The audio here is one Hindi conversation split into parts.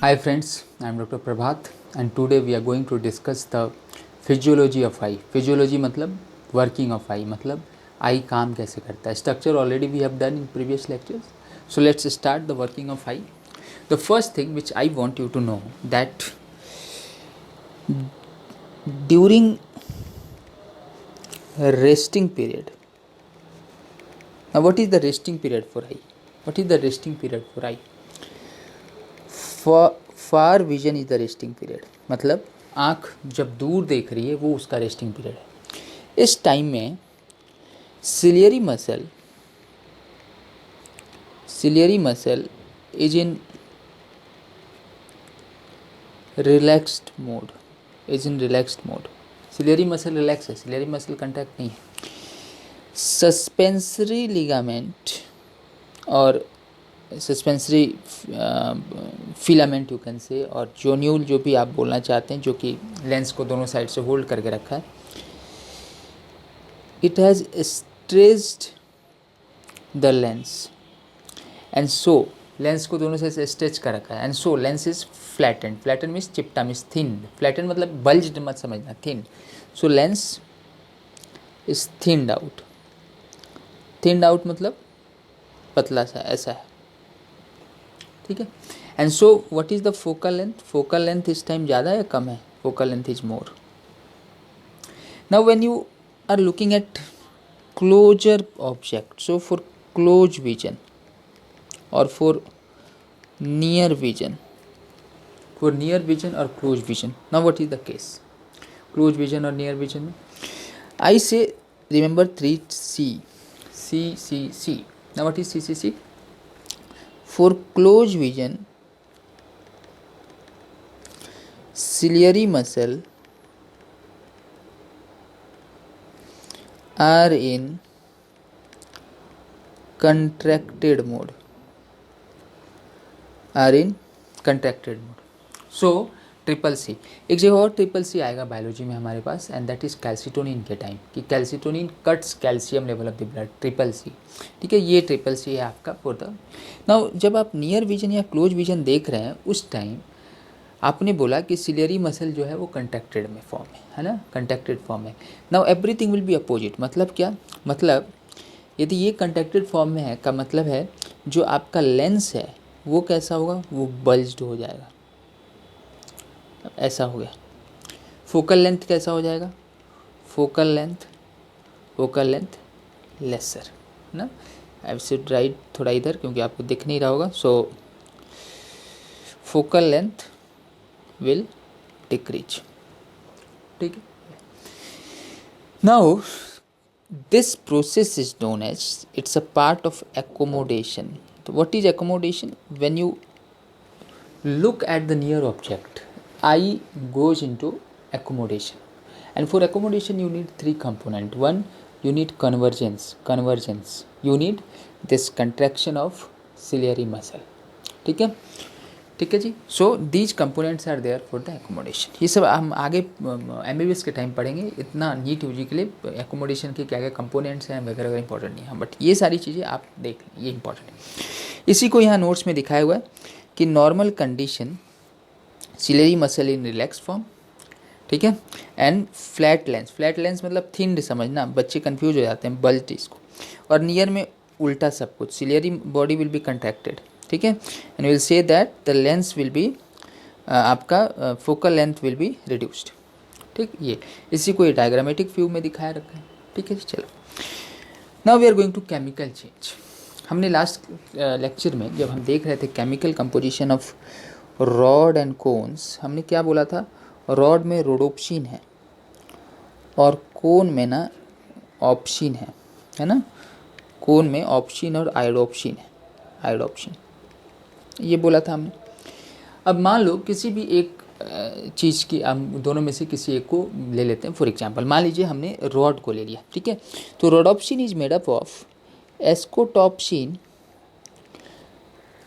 Hi friends, I am Dr. Prabhat and today we are going to discuss the physiology of eye. Physiology मतलब working of eye मतलब eye काम कैसे करता है. Structure already we have done in previous lectures. So let's start the working of eye. The first thing which I want you to know that during resting period. Now what is the resting period for eye? What is the resting period for eye? Far vision is the resting period. मतलब आँख जब दूर देख रही है वो उसका रेस्टिंग पीरियड है. इस टाइम में ciliary muscle is in relaxed mode. Ciliary muscle relax है, सिलियरी मसल कंट्रैक्ट नहीं है. सस्पेंसरी लिगामेंट और suspensory filament you can say और जोन्यूल जो भी आप बोलना चाहते हैं, जो कि लेंस को दोनों साइड से होल्ड करके रखा है, it has stretched the lens and so lens को दोनों साइड से स्ट्रेच कर रखा है and so lens is flattened means चिपटा मीन्स थिन. फ्लैटेंड मतलब बल्ज्ड मत समझना, thin. So lens is thinned out मतलब पतला सा ऐसा है, ठीक है. And so what is the focal length इस टाइम ज़्यादा या कम है? Focal length is more. Now when you are looking eight closure object, so for close vision और फॉर नियर विजन और close vision. Now what is the case close vision और नियर विजन में? I say remember 3C. Now what is CCC? For close vision, ciliary muscle are in contracted mode. So CCC. एक जगह और CCC आएगा बायोलॉजी में हमारे पास एंड दैट इज़ कैल्सिटोनिन के टाइम, कि calcitonin cuts calcium level of the blood. CCC, ठीक है. ये CCC है आपका फॉर द. नाउ जब आप नियर विजन या क्लोज विजन देख रहे हैं उस टाइम आपने बोला कि सिलियरी मसल जो है वो कंट्रैक्टेड में फॉर्म है ना, कंट्रैक्टेड फॉर्म है. Now everything will be opposite. मतलब क्या? मतलब यदि ये कंट्रैक्टेड फॉर्म में है का मतलब है जो आपका लेंस है वो कैसा होगा? वो बल्ज्ड हो जाएगा, ऐसा हो गया. फोकल लेंथ कैसा हो जाएगा? फोकल लेंथ लेसर ना. आई शुड राइट थोड़ा इधर क्योंकि आपको दिख नहीं रहा होगा. So focal length will decrease, ठीक है. Now this process is known as, it's a part of accommodation. तो what is accommodation? When you look at the near object, eye goes into accommodation, and for accommodation you need three component. One, you need convergence, you need this contraction of ciliary muscle, ठीक है जी. So these components are there for the accommodation. ये सब हम आगे MBBS के टाइम पढ़ेंगे. इतना नीट यूजी के लिए एकोमोडेशन के क्या क्या कंपोनेंट्स हैं वगैरह वगैरह इंपॉर्टेंट नहीं है, बट ये सारी चीज़ें आप देख लें, ये इंपॉर्टेंट है. इसी को यहाँ नोट्स में दिखाया हुआ है कि normal condition ciliary muscle in relax form, ठीक है. एंड फ्लैट लेंस मतलब थिन समझना, बच्चे कंफ्यूज हो जाते हैं बल्ज इसको. और नियर में उल्टा सब कुछ, ciliary body will be contracted, ठीक है. And will say that the lens will be आपका focal length will be reduced, ठीक. ये इसी को ये डायग्रामेटिक व्यू में दिखाया रखा है, ठीक है. चलो now we are going to chemical change. हमने लास्ट लेक्चर में जब हम देख रहे थे chemical composition of rod and cones, हमने क्या बोला था? रॉड में रोडोप्सिन है और कोन में ना ऑप्सिन है ना. कोन में ऑप्सिन और आयोडोप्सिन है, ये बोला था हमने. अब मान लो किसी भी एक चीज़ की, हम दोनों में से किसी एक को ले लेते हैं. फॉर एग्जांपल मान लीजिए हमने रॉड को ले लिया, ठीक है. तो rhodopsin is made up of scotopsin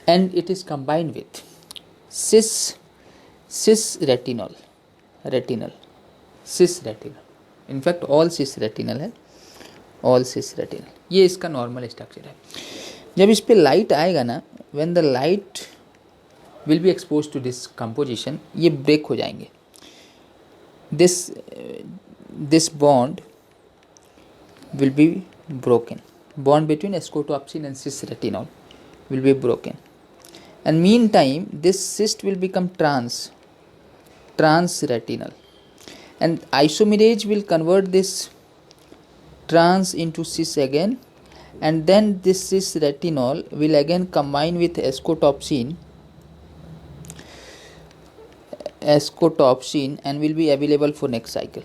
and it is combined with cis retinol. In fact all cis retinol है, ये इसका नॉर्मल स्ट्रक्चर है. जब इस पे लाइट आएगा ना, when the light will be expose to this composition, ये ब्रेक हो जाएंगे. This bond will be broken. Bond between ascotoxin and cis retinol will be broken, and meantime this cyst will become trans retinal, and isomerase will convert this trans into cis again, and then this cis retinol will again combine with ascotopsin and will be available for next cycle.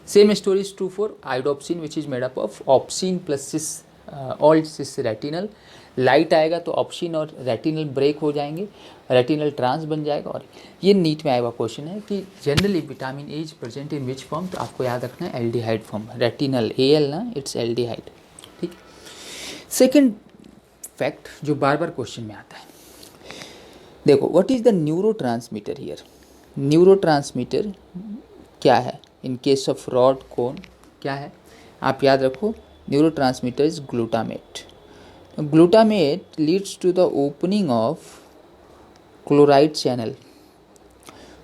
Same story is true for iodopsin, which is made up of opsin plus cis all cis retinal. Light आएगा तो ऑप्सिन और रेटिनल ब्रेक हो जाएंगे, रेटिनल ट्रांस बन जाएगा. और ये नीट में आया हुआ क्वेश्चन है कि generally vitamin A is present in which form, तो आपको याद रखना है एल्डिहाइड फॉर्म. रेटिनल एल ना, इट्स एल्डिहाइड. ठीक. सेकेंड फैक्ट जो बार बार क्वेश्चन में आता है, देखो what is the neurotransmitter here. Neurotransmitter क्या है in case of rod cone, क्या है आप याद रखो. Neurotransmitter is glutamate. Glutamate leads to the opening of chloride channel.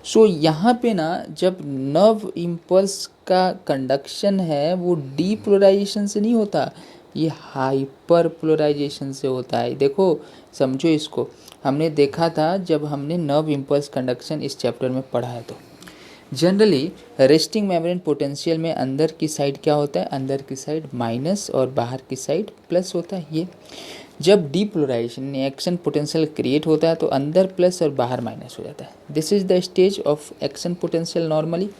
So यहाँ पे ना जब नर्व इम्पल्स का कंडक्शन है वो डीपोलराइजेशन से नहीं होता, ये हाइपर पोलराइजेशन से होता है. देखो समझो इसको, हमने देखा था जब हमने नर्व इम्पल्स कंडक्शन इस चैप्टर में पढ़ा है. तो जनरली रेस्टिंग मेम्ब्रेन पोटेंशियल में अंदर की साइड क्या होता है, अंदर की साइड माइनस और बाहर की साइड प्लस होता है. ये जब डीपोलराइजेशन एक्शन पोटेंशियल क्रिएट होता है तो अंदर प्लस और बाहर माइनस हो जाता है. This is the stage of action potential normally.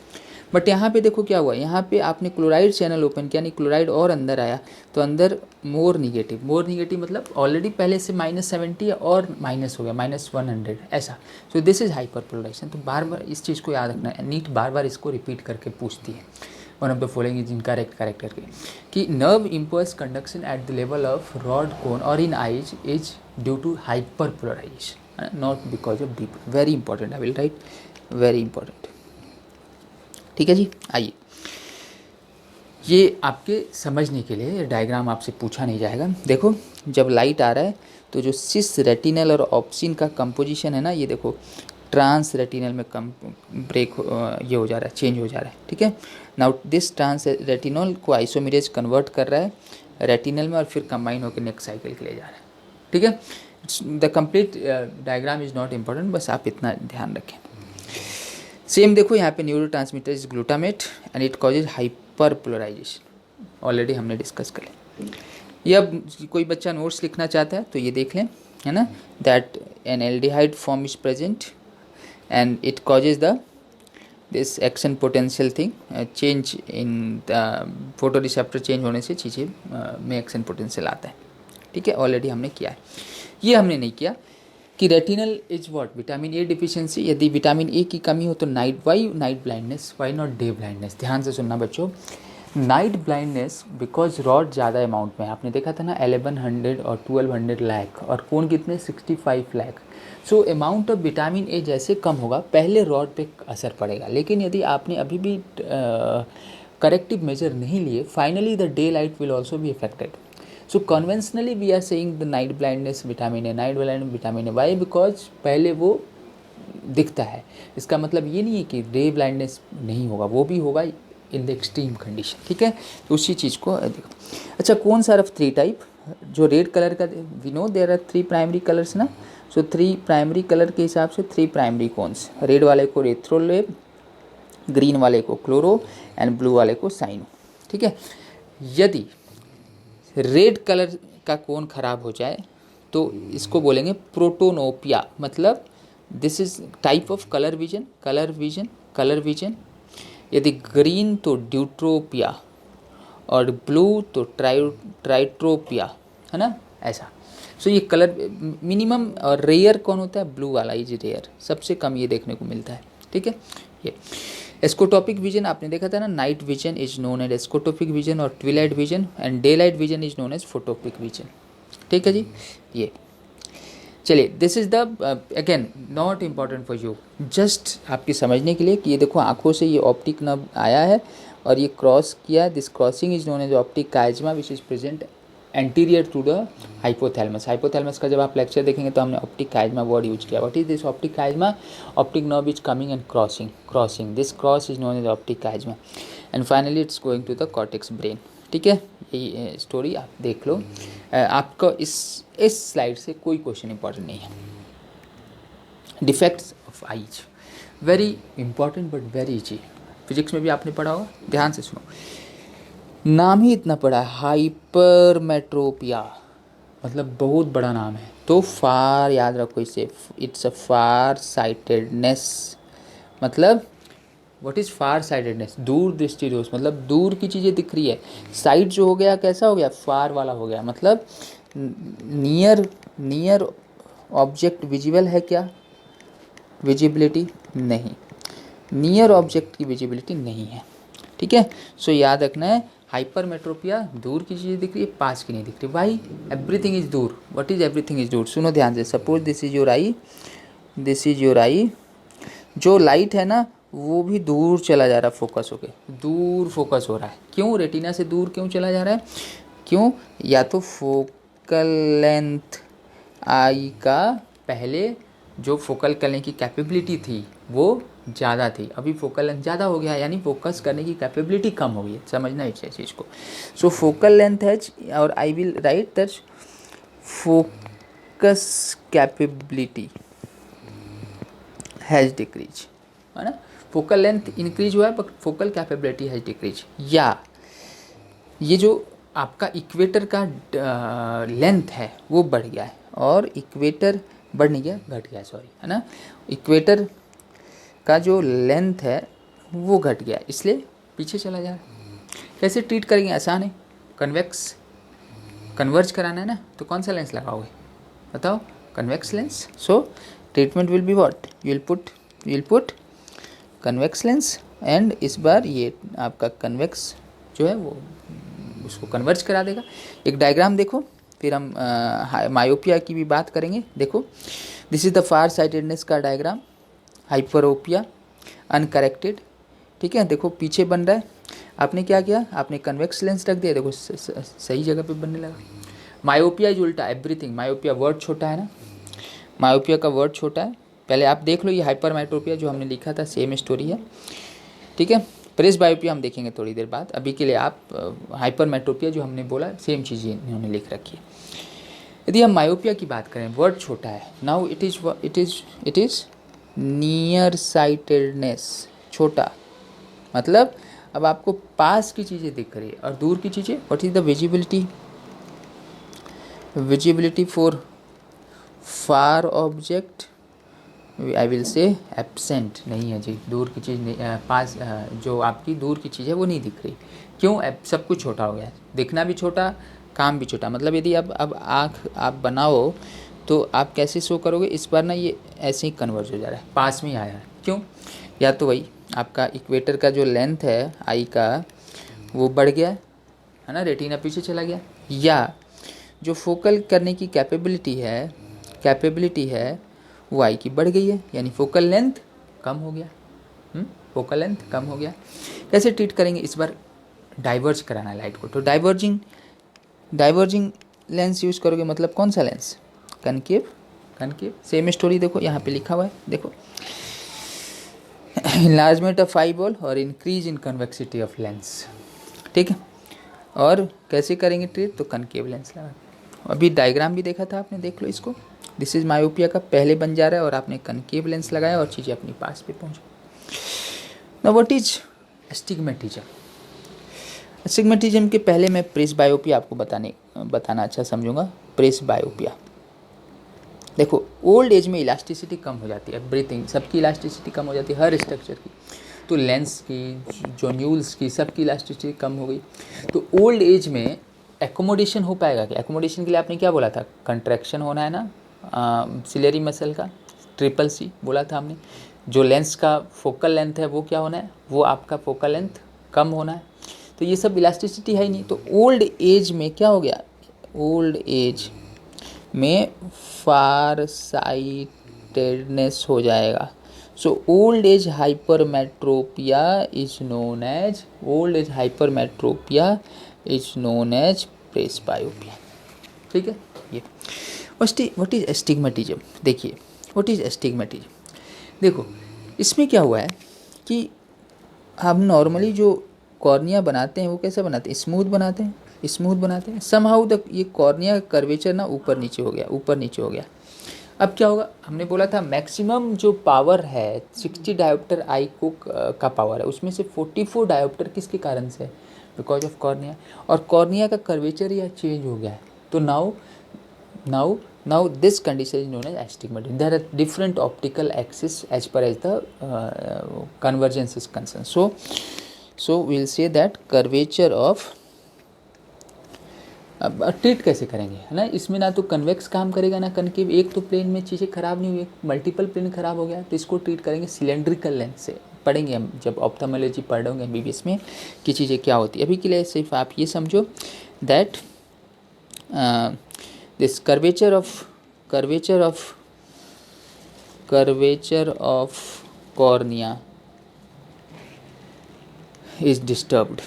But यहाँ पे देखो क्या हुआ, यहाँ पे आपने क्लोराइड चैनल ओपन किया, यानी क्लोराइड और अंदर आया तो अंदर मोर निगेटिव मतलब ऑलरेडी पहले से -70 और माइनस हो गया -100 ऐसा. So this is hyperpolarization. तो बार बार इस चीज़ को याद रखना है, नीट बार बार इसको रिपीट करके पूछती है. One of the following is incorrect करके कि nerve impulse conduction at the level of rod cone और in eyes is due to hyperpolarization, not because of deep. Very important, I will write, very important. ठीक है जी. आइए, ये आपके समझने के लिए डायग्राम आपसे पूछा नहीं जाएगा. देखो जब लाइट आ रहा है तो जो सिस रेटिनल और ऑप्सिन का कंपोजिशन है ना, ये देखो ट्रांस रेटिनल में कम ब्रेक ये हो जा रहा है, चेंज हो जा रहा है. ठीक है. नाउ दिस ट्रांस रेटिनल को आइसोमेरेज कन्वर्ट कर रहा है रेटिनल में और फिर कंबाइन होकर नेक्स्ट साइकिल के लिए जा रहा है. ठीक है. The complete diagram is not important, बस आप इतना ध्यान रखें. सेम देखो यहाँ पे neurotransmitter is glutamate and it causes hyperpolarization, already हमने डिस्कस कर लिया. ये अब कोई बच्चा नोट्स लिखना चाहता है तो ये देख लें, है ना. That N aldehyde form is present and it causes the this action potential thing change in the photo receptor change होने से चीज़ें में एक्शन पोटेंशियल आता है. ठीक है, ऑलरेडी हमने किया है. ये हमने नहीं किया कि retinal is what, vitamin A deficiency. यदि विटामिन ए की कमी हो तो night blindness, why not day blindness. ध्यान से सुनना बच्चों, नाइट ब्लाइंडनेस बिकॉज रॉड ज़्यादा अमाउंट में है. आपने देखा था ना 1100 और 1200 लाख और कोण कितने 65 lakh. So amount of vitamin ए जैसे कम होगा पहले रॉड पे असर पड़ेगा, लेकिन यदि आपने अभी भी करेक्टिव मेजर नहीं लिए, finally the day light will also be affected. So conventionally we are saying the night blindness vitamin A, night blindness vitamin A. Why? Because पहले वो दिखता है. इसका मतलब ये नहीं है कि डे ब्लाइंडनेस नहीं होगा, वो भी होगा इन द एक्सट्रीम कंडीशन. ठीक है, तो उसी चीज़ को देखो. अच्छा, कौन सा रफ 3 टाइप, जो रेड कलर का, we know there are 3 primary colours ना. सो 3 प्राइमरी कलर के हिसाब से 3 प्राइमरी कौन्स. रेड वाले को रेथ्रोलेब, ग्रीन वाले को क्लोरो एंड ब्लू वाले को साइनो. ठीक है. यदि रेड कलर का कोन खराब हो जाए तो इसको बोलेंगे प्रोटोनोपिया. मतलब this is type of colour vision. यदि ग्रीन तो ड्यूट्रोपिया और ब्लू तो ट्राइट्रोपिया, है ना, ऐसा. सो ये कलर मिनिमम. और रेयर कौन होता है, ब्लू वाला इज रेयर, सबसे कम ये देखने को मिलता है. ठीक है. ये एस्कोटोपिक विजन आपने देखा था ना, night vision is known as scotopic vision और twilight vision, and daylight vision is known as photopic vision. ठीक है जी. ये चलिए, this is the again not important for you, just आपकी समझने के लिए कि ये देखो आंखों से ये ऑप्टिक नर्व आया है और ये क्रॉस किया. This crossing is known as optic chiasma which is present anterior to the hypothalamus. Hypothalamus का जब आप लेक्चर देखेंगे तो हमने ऑप्टिक काइजमा वर्ड यूज किया। What is this optic chiasma? Optic nerve is coming and crossing this cross is known as optic chiasma and finally it's going to the cortex brain. ठीक है, यही स्टोरी आप देख लो। आपको इस स्लाइड से कोई क्वेश्चन इंपॉर्टेंट नहीं है। Defects of eyes very important but very easy. Physics में भी आपने पढ़ा होगा, ध्यान से सुनो। नाम ही इतना बड़ा है, हाइपरमेट्रोपिया, मतलब बहुत बड़ा नाम है। तो फार याद रखो इसे, इट्स अ फार साइटेडनेस। मतलब व्हाट इज फार साइटेडनेस? दूर दृष्टि दोष, मतलब दूर की चीज़ें दिख रही है। साइड जो हो गया कैसा हो गया? फार वाला हो गया। मतलब नियर ऑब्जेक्ट विजिबल है क्या? विजिबिलिटी नहीं, नियर ऑब्जेक्ट की विजिबिलिटी नहीं है। ठीक है, सो याद रखना है हाइपरमेट्रोपिया, दूर की चीज़ें दिख रही है, पास की नहीं दिख रही। वाई? एवरीथिंग इज दूर। व्हाट इज एवरीथिंग इज दूर? सुनो ध्यान से। Suppose this is your eye, this is your eye. जो लाइट है ना वो भी दूर चला जा रहा है, फोकस होके दूर फोकस हो रहा है। क्यों? रेटिना से दूर क्यों चला जा रहा है? क्यों? या तो फोकल लेंथ आई का पहले जो फोकल करने की कैपेबिलिटी थी वो ज़्यादा थी, अभी फोकल लेंथ ज़्यादा हो गया, यानी फोकस करने की कैपेबिलिटी कम हो गई है। समझना इस चीज़ को। सो फोकल लेंथ हैज, और आई will right that focus capability has decrease, है ना। फोकल लेंथ इंक्रीज हुआ है but focal capability has decrease. या ये जो आपका इक्वेटर का लेंथ है वो बढ़ गया है, और इक्वेटर बढ़ नहीं गया, घट गया, सॉरी, है ना। इक्वेटर का जो लेंथ है वो घट गया, इसलिए पीछे चला जा रहा है। कैसे ट्रीट करेंगे? आसान है। कन्वेक्स कन्वर्ज कराना है ना, तो कौन सा लेंस लगाओगे बताओ? Convex lens. So treatment will be what? You will put convex lens, and इस बार ये आपका कन्वेक्स जो है वो उसको कन्वर्ज करा देगा। एक डायग्राम देखो, फिर हम मायोपिया की भी बात करेंगे। देखो, this is the far sightedness का डायग्राम, हाइपरोपिया अनकरेक्टेड। ठीक है, देखो पीछे बन रहा है। आपने क्या किया? आपने कन्वेक्स लेंस रख दिया, देखो सही जगह पे बनने लगा। मायोपिया इज उल्टा, एवरीथिंग। मायोपिया वर्ड छोटा है ना, मायोपिया का वर्ड छोटा है। पहले आप देख लो, ये हाइपरमेट्रोपिया जो हमने लिखा था सेम स्टोरी है। ठीक है, प्रेस बायोपिया हम देखेंगे थोड़ी देर बाद। अभी के लिए आप हाइपरमेट्रोपिया जो हमने बोला सेम चीज़ इन्होंने लिख रखी है। यदि हम मायोपिया की बात करें, वर्ड छोटा है। Now it is near sightedness, छोटा, मतलब अब आपको पास की चीज़ें दिख रही है और दूर की चीज़ें। What is the visibility? Visibility for far object I will say absent, नहीं है जी, दूर की चीज़ पास जो आपकी दूर की चीज़ है वो नहीं दिख रही। क्यों? सब कुछ छोटा हो गया है, दिखना भी छोटा, काम भी छोटा। मतलब यदि अब आँख आप बनाओ तो आप कैसे शो करोगे? इस बार ना ये ऐसे ही कन्वर्ज हो जा रहा है, पास में ही आया है। क्यों? या तो वही आपका इक्वेटर का जो लेंथ है आई का वो बढ़ गया है ना, रेटिना पीछे चला गया, या जो फोकल करने की कैपेबिलिटी है वो आई की बढ़ गई है, यानी फोकल लेंथ कम हो गया। फोकल लेंथ कम हो गया। कैसे ट्रीट करेंगे? इस बार डाइवर्ज कराना है लाइट को, तो डाइवर्जिंग लेंस यूज़ करोगे। मतलब कौन सा लेंस? कनकेव। सेम स्टोरी देखो यहाँ पे लिखा हुआ है, देखो इनलार्जमेंट ऑफ आई बॉल और increase in convexity of lens. ठीक है, और कैसे करेंगे ट्रीट? तो कनकेव लेंस लगा। अभी डायग्राम भी देखा था आपने, देख लो इसको। दिस इज मायोपिया का पहले बन जा रहा है और आपने कनकेव लेंस लगाया और चीज़ें अपनी पास पे पहुँच। Now what is astigmatism? Astigmatism के पहले मैं प्रेस बायोपिया आपको बताना अच्छा समझूंगा। प्रेस बायोपिया देखो, ओल्ड एज में इलास्टिसिटी कम हो जाती है, ब्रीथिंग सबकी इलास्टिसिटी कम हो जाती है, हर स्ट्रक्चर की। तो लेंस की, जोन्यूल्स की, सबकी इलास्टिसिटी कम हो गई। तो ओल्ड एज में एकोमोडेशन हो पाएगा क्या? एकोमोडेशन के लिए आपने क्या बोला था? कंट्रैक्शन होना है ना सिलेरी मसल का, ट्रिपल सी बोला था हमने। जो लेंस का फोकल लेंथ है वो क्या होना है? वो आपका फोकल लेंथ कम होना है। तो ये सब इलास्टिसिटी है ही नहीं। तो ओल्ड एज में क्या हो गया? ओल्ड एज में फार साइटेडनेस हो जाएगा। So old age hypermetropia is known as presbyopia. ठीक है, ये व्हाट इज एस्टिग्मेटिज्म। देखिए व्हाट इज एस्टिग्मेटिज्म, देखो इसमें क्या हुआ है कि हम नॉर्मली जो कॉर्निया बनाते हैं वो कैसे बनाते हैं, स्मूथ बनाते हैं, स्मूथ बनाते हैं। समहाउ द ये कॉर्निया कर्वेचर ना ऊपर नीचे हो गया, ऊपर नीचे हो गया। अब क्या होगा, हमने बोला था मैक्सिमम जो पावर है 60 डायोप्टर आई को का पावर है, उसमें से 44 डायोप्टर किसके कारण से है, बिकॉज ऑफ कॉर्निया। और कॉर्निया का कर्वेचर या चेंज हो गया है, तो now this condition is known as astigmatism. There are different optical axis as per as the convergence is concerned. So we'll say that curvature of, अब ट्रीट कैसे करेंगे, है ना। इसमें ना तो कन्वेक्स काम करेगा ना कनकेव, एक तो प्लेन में चीज़ें खराब नहीं हुई, मल्टीपल प्लेन खराब हो गया, तो इसको ट्रीट करेंगे सिलेंड्रिकल लेंस से। पढ़ेंगे हम जब ऑप्थेल्मोलॉजी पढ़ोगे एमबीबीएस में कि चीज़ें क्या होती है। अभी के लिए सिर्फ आप ये समझो that this curvature of cornea is disturbed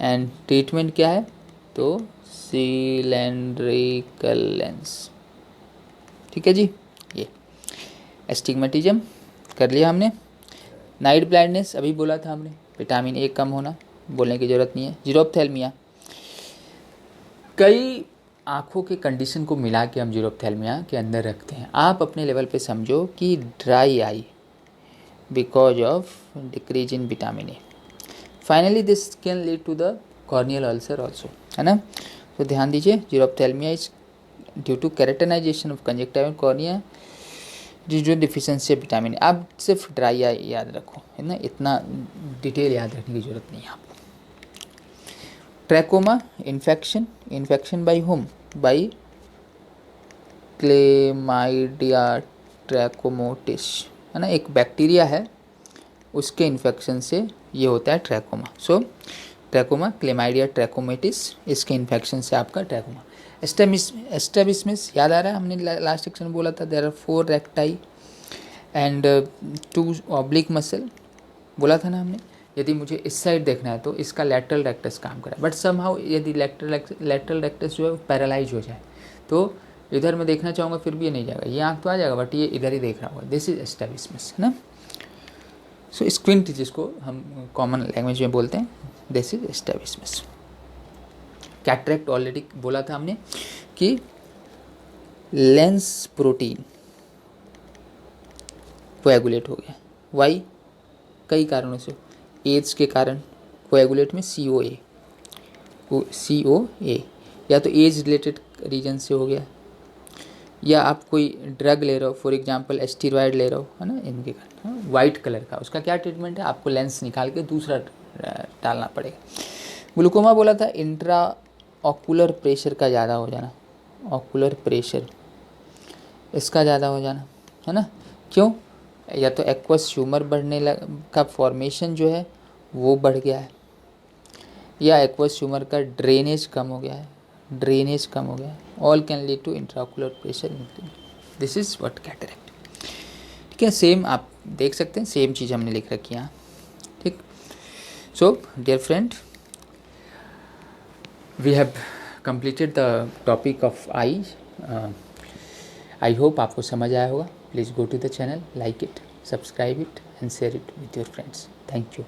and treatment क्या है, तो cylindrical lens। ठीक है जी, ये एस्टिग्मेटिज्म कर लिया हमने। नाइट ब्लाइंडनेस अभी बोला था हमने, विटामिन ए कम होना, बोलने की ज़रूरत नहीं है। जीरोप्थेल्मिया, कई आँखों के कंडीशन को मिला के हम जीरोप्थेल्मिया के अंदर रखते हैं। आप अपने लेवल पे समझो कि dry eye because of decrease in vitamin A. Finally this can lead to the corneal ulcer also, है ना। तो ध्यान दीजिए, xerophthalmia is due to keratinization of conjunctiva cornea जो डिफिशियंसी ऑफ विटामिन ए। आप सिर्फ ड्राई आई याद रखो, है ना, इतना डिटेल याद रखने की जरूरत नहीं है आपको। Trachoma infection by home, by chlamydia trachomatis, है ना, एक बैक्टीरिया है, उसके इन्फेक्शन से ये होता है ट्रैकोमा। सो ट्रैकोमा क्लेमाइडिया ट्रैकोमेटिस, इसके इन्फेक्शन से आपका ट्रैकोमा। एस्टेबिस्मस याद आ रहा है, हमने लास्ट सेक्शन में बोला था there are 4 recti and 2 oblique muscle, बोला था ना हमने। यदि मुझे इस साइड देखना है तो इसका लैटरल रेक्टस काम करे, बट समहाउ यदि लैटरल रेक्टस जो है वो पैरालाइज हो जाए तो इधर मैं देखना चाहूँगा फिर भी ये नहीं जाएगा, ये आँख तो आ जाएगा बट ये इधर ही देख रहा होगा। दिस इज एस्टेबिस्मस, है ना। सो स्क्विंट जिसको हम कॉमन लैंग्वेज में बोलते हैं, दिस इज एस्टेबिस्मस। कैटरेक्ट ऑलरेडी बोला था हमने कि लेंस प्रोटीन कोएगुलेट हो गया। वाई, कई कारणों से, एड्स के कारण कोएगुलेट में COA, या तो एज रिलेटेड रीजन से हो गया, या आप कोई ड्रग ले रहे हो, फॉर एग्जांपल एस्टेरॉयड ले रहे हो, है ना, इनके कारण। वाइट कलर का उसका क्या ट्रीटमेंट है, आपको लेंस निकाल के दूसरा डालना पड़ेगा। ग्लूकोमा बोला था इंट्रा ऑकुलर प्रेशर का ज़्यादा हो जाना, ऑकुलर प्रेशर इसका ज़्यादा हो जाना, है ना। क्यों, या तो एक्वस ट्यूमर बढ़ने का फॉर्मेशन जो है वो बढ़ गया है, या एक्वस ट्यूमर का ड्रेनेज कम हो गया है, all can lead to intraocular pressure increase. This is what cataract. ठीक है, सेम आप देख सकते हैं, सेम चीज़ हमने लिख रखी है यहाँ। ठीक, so dear friend, we have completed the topic of eye. I hope आपको समझ आया होगा। Please go to the channel, like it, subscribe it and share it with your friends. Thank you.